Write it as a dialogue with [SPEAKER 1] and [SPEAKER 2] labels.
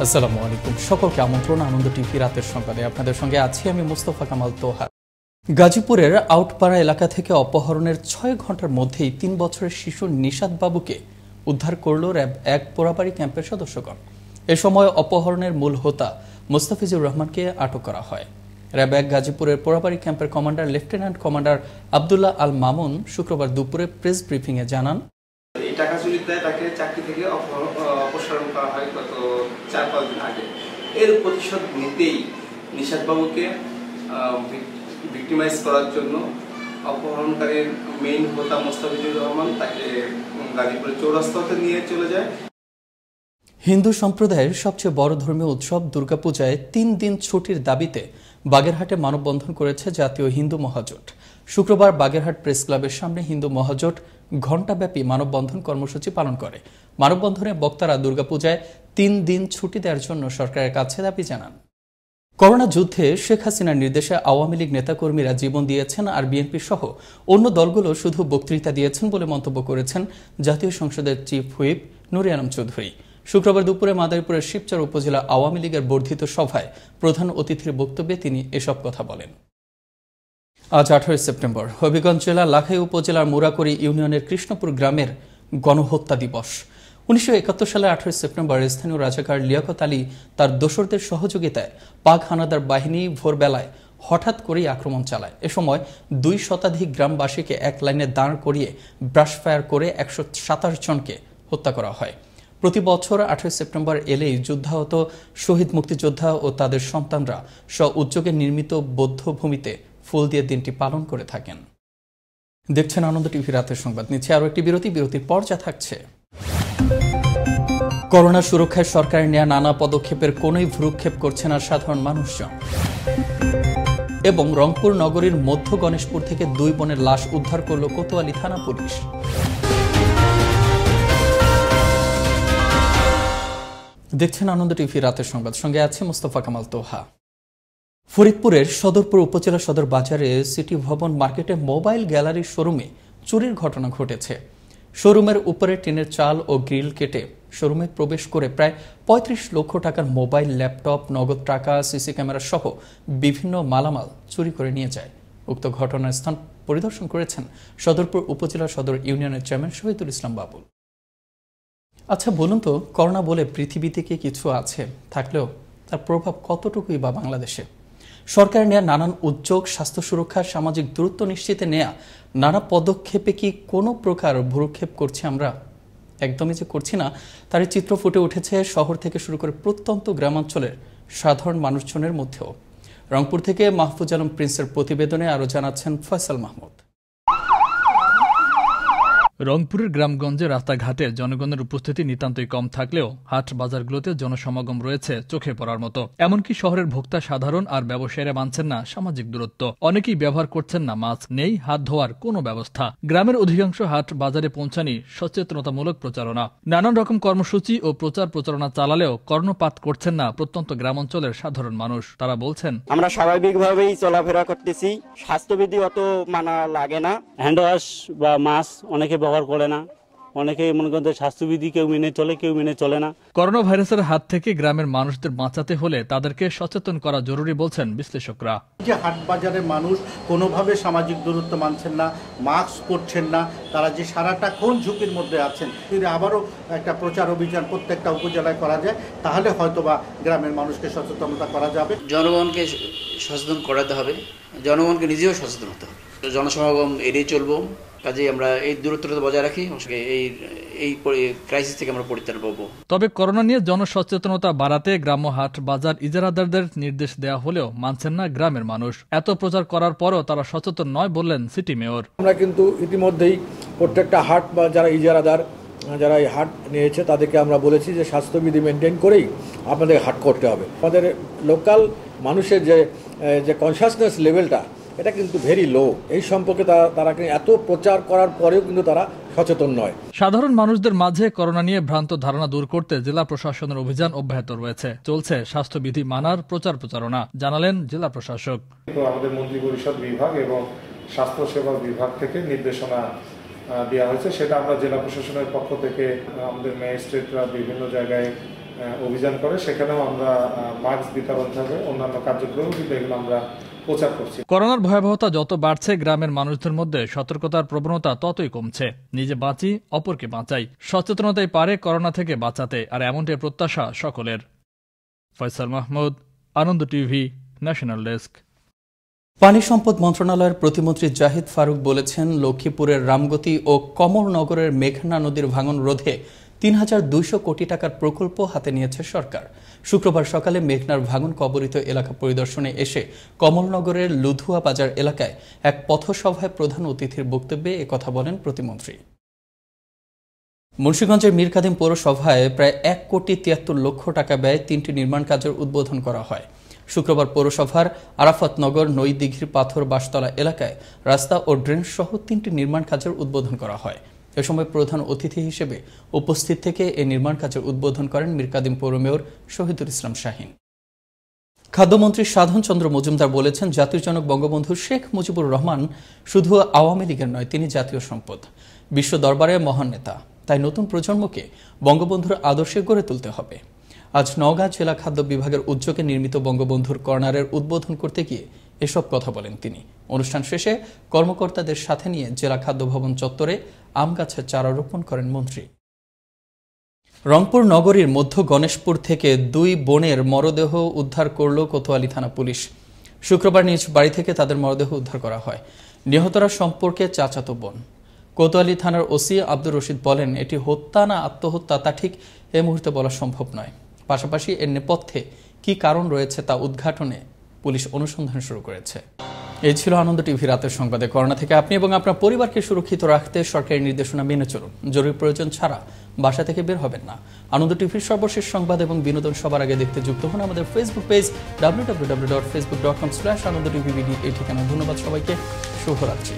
[SPEAKER 1] আসসালামু আলাইকুম, সকলকে আমন্ত্রণ আনন্দ টিভি রাতের সংবাদে। আপনাদের সঙ্গে আছি আমি মুস্তফা কামাল তোহা। গাজীপুরের আউটপাড়া এলাকা থেকে অপহরণের 6 ঘন্টার মধ্যেই 3 বছরের শিশু নিশাত বাবুকে উদ্ধার করল র্যাব 1 পোড়াবাড়ি ক্যাম্পের সদস্যগণ। এ সময় অপহরণের মূল হোতা মোস্তাফিজুর রহমানকে আটক করা হয়। র্যাব 1 গাজীপুরের পোড়াবাড়ি ক্যাম্পের commander lieutenant commander Abdullah Al Mamun শুক্রবার দুপুরে প্রেস ব্রিফিংয়ে জানান,
[SPEAKER 2] এই টাকা চুরির দায়ে তাকে চাকরি থেকে অপসারণ করা হয় গত 4-5 দিন আগে। এর প্রতিশোধ নিতেই নিশাতবাবুকে ভিক্টিমাইজ করার জন্য অপহরণকারীর মেইন হোতা মোস্তাফিজুর রহমান তাকে গাজীপুরের চৌরাস্তাতে নিয়ে চলে যায়।
[SPEAKER 1] হিন্দু সম্প্রদায়ের সবচেয়ে বড় ধর্মীয় উৎসব দুর্গাপূজায় 3 দিন ছুটির দাবিতে বাগেরহাটে মানববন্ধন করেছে জাতীয় হিন্দু মহাজোট। শুক্রবার বাগেরহাট প্রেস ক্লাবের সামনে হিন্দু মহাজোট ঘণ্টাব্যাপী মানববন্ধন কর্মসূচি পালন করে। মানববন্ধনে বক্তারা দুর্গাপূজায় 3 দিন ছুটি দেওয়ার জন্য সরকারের কাছে দাবি জানান। করোনা যুদ্ধে শেখ হাসিনার নির্দেশে আওয়ামী লীগ নেতাকর্মীরা জীবন দিয়েছেন, আর বিএনপি সহ অন্য দলগুলো শুধু বক্তৃতা দিয়েছেন বলে মন্তব্য করেছেন জাতীয় সংসদের চিফ হুইপ নুরে আলম চৌধুরী। শুক্রবার দুপুরে মাদারীপুরের শিবচর উপজেলা আওয়ামী লীগের বর্ধিত সভায় প্রধান অতিথির বক্তব্যে তিনি এসব কথা বলেন। আজ 18 সেপ্টেম্বর হবিগঞ্জ জেলা লাখাই উপজেলার মুরাকড়ি ইউনিয়নের কৃষ্ণপুর গ্রামের গণহত্যা দিবস। 1971 সালে 18 সেপ্টেম্বর স্থানীয় রাজাকার লিয়াকত আলী তার দোসরদের সহযোগিতায় পাক হানাদার বাহিনী ভোরবেলায় হঠাৎ করেই আক্রমণ চালায়। এ সময় 2 শতাধিক গ্রামবাসীকে এক লাইনে দাঁড় করিয়ে ব্রাশ ফায়ার করে 127 জনকে হত্যা করা হয়। প্রতি বছর 18 সেপ্টেম্বর এলেই যুদ্ধাহত শহীদ মুক্তিযোদ্ধা ও তাদের সন্তানরা স্ব-উদ্যোগে নির্মিত বৌদ্ধভূমিতে ফুল দিয়ে দিনটি পালন করে থাকেন। দেখছেন আনন্দ টিভি রাতের সংবাদ। নিচ্ছে আরও একটি বিরতির পর যা থাকছে। করোনা সুরক্ষায় সরকারের নেওয়া নানা পদক্ষেপের কোনোই ভ্রুক্ষেপ করছে না সাধারণ মানুষজন। এবং রংপুর নগরীর মধ্য গণেশপুর থেকে 2 বোনের লাশ উদ্ধার করল কোতোয়ালি থানা পুলিশ। দেখছেন আনন্দ টিভি রাতের সংবাদ, সঙ্গে আছে মুস্তফা কামাল তোহা। ফরিদপুরের সদরপুর উপজেলা সদর বাজারে সিটি ভবন মার্কেটে মোবাইল গ্যালারির শোরুমে চুরির ঘটনা ঘটেছে। শোরুমের উপরে টিনের চাল ও গ্রিল কেটে শোরুমে প্রবেশ করে প্রায় 35 লক্ষ টাকার মোবাইল, ল্যাপটপ, নগদ টাকা, সিসি ক্যামেরা সহ বিভিন্ন মালামাল চুরি করে নিয়ে যায়। উক্ত ঘটনার স্থান পরিদর্শন করেছেন সদরপুর উপজেলা সদর ইউনিয়নের চেয়ারম্যান শহীদুল ইসলাম বাবুল। আচ্ছা বলুন তো, করোনা বলে পৃথিবীতে কি কিছু আছে? থাকলেও তার প্রভাব কতটুকুই বা বাংলাদেশে? সরকার নেয়া নানান উদ্যোগ, স্বাস্থ্য সুরক্ষা, সামাজিক দূরত্ব নিশ্চিতে নেয়া নানা পদক্ষেপে কি কোনো প্রকার ভ্রুক্ষেপ করছি আমরা? একদমই যে করছি না তার চিত্র ফুটে উঠেছে শহর থেকে শুরু করে প্রত্যন্ত গ্রামাঞ্চলের সাধারণ মানুষজনের মধ্যেও। রংপুর থেকে মাহফুজ আলম প্রিন্সের প্রতিবেদনে আরও জানাচ্ছেন ফয়সাল মাহমুদ।
[SPEAKER 3] রংপুরের গ্রামগঞ্জে রাস্তাঘাটে জনগণের উপস্থিতি নিতান্তই কম থাকলেও হাট বাজারগুলোতে জনসমাগম রয়েছে চোখে পড়ার মতো। এমনকি শহরের ভোক্তা সাধারণ আর ব্যবসায়ীরা মানছেন না সামাজিক দূরত্ব। অনেকেই ব্যবহার করছেন না মাস্ক, নেই হাত ধোয়ার কোনো ব্যবস্থা। গ্রামের অধিকাংশ হাট বাজারে পৌঁছানি সচেতনতামূলক প্রচারণা। নানান রকম কর্মসূচি ও প্রচারণা চালালেও কর্ণপাত করছেন না প্রত্যন্ত গ্রামাঞ্চলের সাধারণ মানুষ। তারা বলছেন,
[SPEAKER 4] আমরা স্বাভাবিকভাবেই চলাফেরা করতেছি, স্বাস্থ্যবিধি অত মানা লাগে না। হ্যান্ড ওয়াশ বা মাস্ক অনেকে ব্যবহার করে না, অনেকে মনে করেন স্বাস্থ্যবিধি কেউ মেনে চলে, কেউ মেনে চলে না। করোনা ভাইরাসের হাত থেকে গ্রামের মানুষদের বাঁচাতে হলে তাদেরকে সচেতন করা জরুরি বলছেন বিশ্লেষকরা।
[SPEAKER 5] যে হাট বাজারে মানুষ কোনোভাবে সামাজিক দূরত্ব মানছেন না, মাস্ক পরছেন না, তারা যে সারাটাক্ষণ ঝুঁকির মধ্যে আছেন। যদি আবারও একটা প্রচার অভিযান প্রত্যেকটা উপজেলায় করা যায় তাহলে হয়তোবা গ্রামের মানুষকে সচেতনতা করা যাবে।
[SPEAKER 6] জনগণকে সচেতন করাতে হবে, জনগণকে নিজেও সচেতন হতে হবে। জনসমাগম এড়িয়ে চলবো, কাজে আমরা এই দূরত্বটা বজায় রাখি, এই ক্রাইসিস থেকে আমরা পরিত্রাণ পাবো।
[SPEAKER 3] তবে করোনা নিয়ে জনসচেতনতা বাড়াতে গ্রাম্য হাট বাজার ইজারাদারদের নির্দেশ দেওয়া হলেও মানছেন না গ্রামের মানুষ। এত প্রচার করার পরও তারা সচেতন নয় বললেন সিটি মেয়র।
[SPEAKER 7] আমরা কিন্তু ইতিমধ্যেই প্রত্যেকটা হাট বা যারা ইজারাদার যারা এই হাট নিয়েছে তাদেরকে আমরা বলেছি যে স্বাস্থ্যবিধি মেনটেন করেই আপনাদের হাট করতে হবে। আমাদের লোকাল মানুষের যে কনসাসনেস লেভেলটা এটা কিন্তু ভেরি লো। এই সম্পর্কে তারা এত প্রচার করার পরেও কিন্তু তারা সচেতন নয়।
[SPEAKER 3] সাধারণ মানুষদের মাঝে করোনা নিয়ে ভ্রান্ত ধারণা দূর করতে জেলা প্রশাসনের অভিযান অব্যাহত রয়েছে। চলছে স্বাস্থ্যবিধি মানার প্রচারণা, জানালেন জেলা প্রশাসক।
[SPEAKER 8] আমাদের মন্ত্রী পরিষদ বিভাগ এবং স্বাস্থ্য সেবা বিভাগ থেকে নির্দেশনা দেওয়া হয়েছে, সেটা আমরা জেলা প্রশাসনের পক্ষ থেকে আমাদের ম্যাজিস্ট্রেটরা বিভিন্ন জায়গায় অভিযান করে, সেখানেও আমরা মাস্ক বিতরণ থাকবে, অন্যান্য কার্যক্রম কিন্তু এগুলো আমরা প্রচার করছি।
[SPEAKER 3] করোনার ভয়াবহতা যত বাড়ছে, গ্রামের মানুষদের মধ্যে সতর্কতার প্রবণতা ততই কমছে। নিজে বাঁচি, অপরকে বাঁচাই, সচেতনতাই পারে করোনা থেকে বাঁচাতে, আর এমনটাই প্রত্যাশা সকলের। ফয়সাল মাহমুদ, আনন্দ টিভি, ন্যাশনাল ডেস্ক।
[SPEAKER 1] পানি সম্পদ মন্ত্রণালয়ের প্রতিমন্ত্রী জাহিদ ফারুক বলেছেন, লক্ষ্মীপুরের রামগতি ও কমলনগরের মেঘনা নদীর ভাঙন রোধে ৩,২০০ কোটি টাকার প্রকল্প হাতে নিয়েছে সরকার। শুক্রবার সকালে মেঘনার ভাঙন কবলিত এলাকা পরিদর্শনে এসে কমলনগরের লুধুয়া বাজার এলাকায় এক পথসভায় প্রধান অতিথির বক্তব্যে একথা বলেন প্রতিমন্ত্রী। মুন্সিগঞ্জের মীরকাদিম পৌরসভায় প্রায় ১,৭৩,০০,০০০ টাকা ব্যয়ে ৩টি নির্মাণ কাজের উদ্বোধন করা হয়। শুক্রবার পৌরসভার আরাফাতনগর, নৈদিঘির পাথর বাসতলা এলাকায় রাস্তা ও ড্রেন সহ 3টি নির্মাণ কাজের উদ্বোধন করা হয়। এ সময় প্রধান অতিথি হিসেবে উপস্থিত থেকে এই নির্মাণ কাজের উদ্বোধন করেন মীরকাদিম পৌর মেয়র শহীদুল ইসলাম শাহীন। খাদ্যমন্ত্রী সাধন চন্দ্র মজুমদার বলেছেন, জাতির জনক বঙ্গবন্ধু শেখ মুজিবুর রহমান শুধু আওয়ামী লীগের নয়, তিনি জাতীয় সম্পদ, বিশ্ব দরবারে মহান নেতা। তাই নতুন প্রজন্মকে বঙ্গবন্ধুর আদর্শে গড়ে তুলতে হবে। আজ নওগাঁ জেলা খাদ্য বিভাগের উদ্যোগে নির্মিত বঙ্গবন্ধুর কর্নারের উদ্বোধন করতে গিয়ে এসব কথা বলেন তিনি। অনুষ্ঠান শেষে কর্মকর্তাদের সাথে নিয়ে জেলা খাদ্য ভবন চত্বরে আম গাছের চারা রোপণ করেন মন্ত্রী। রংপুর নগরীর মধ্য গণেশপুর থেকে 2 বোনের মরদেহ উদ্ধার করল কোতোয়ালি থানা পুলিশ। শুক্রবার নিজ বাড়ি থেকে তাদের মরদেহ উদ্ধার করা হয়। নিহতরা সম্পর্কে চাচাতো বোন। কোতোয়ালি থানার ওসি আব্দুর রশিদ বলেন, এটি হত্যা না আত্মহত্যা তা ঠিক এই মুহূর্তে বলা সম্ভব নয়। পাশাপাশি এর নেপথ্যে কি কারণ রয়েছে তা উদ্ঘাটনে পুলিশ অনুসন্ধান শুরু করেছে। এই ছিল আনন্দ টিভি রাতের সংবাদে। করোনা থেকে আপনি এবং আপনার পরিবারকে সুরক্ষিত রাখতে সরকারি নির্দেশনা মেনে চলুন। জরুরি প্রয়োজন ছাড়া বাসা থেকে বের হবেন না। আনন্দ টিভির সর্বশেষ সংবাদ এবং বিনোদন সবার আগে দেখতে যুক্ত হন আমাদের ফেসবুক পেজ www.facebook.com/anandotv এই ঠিকানা। ধন্যবাদ সবাইকে, শুভরাত্রি।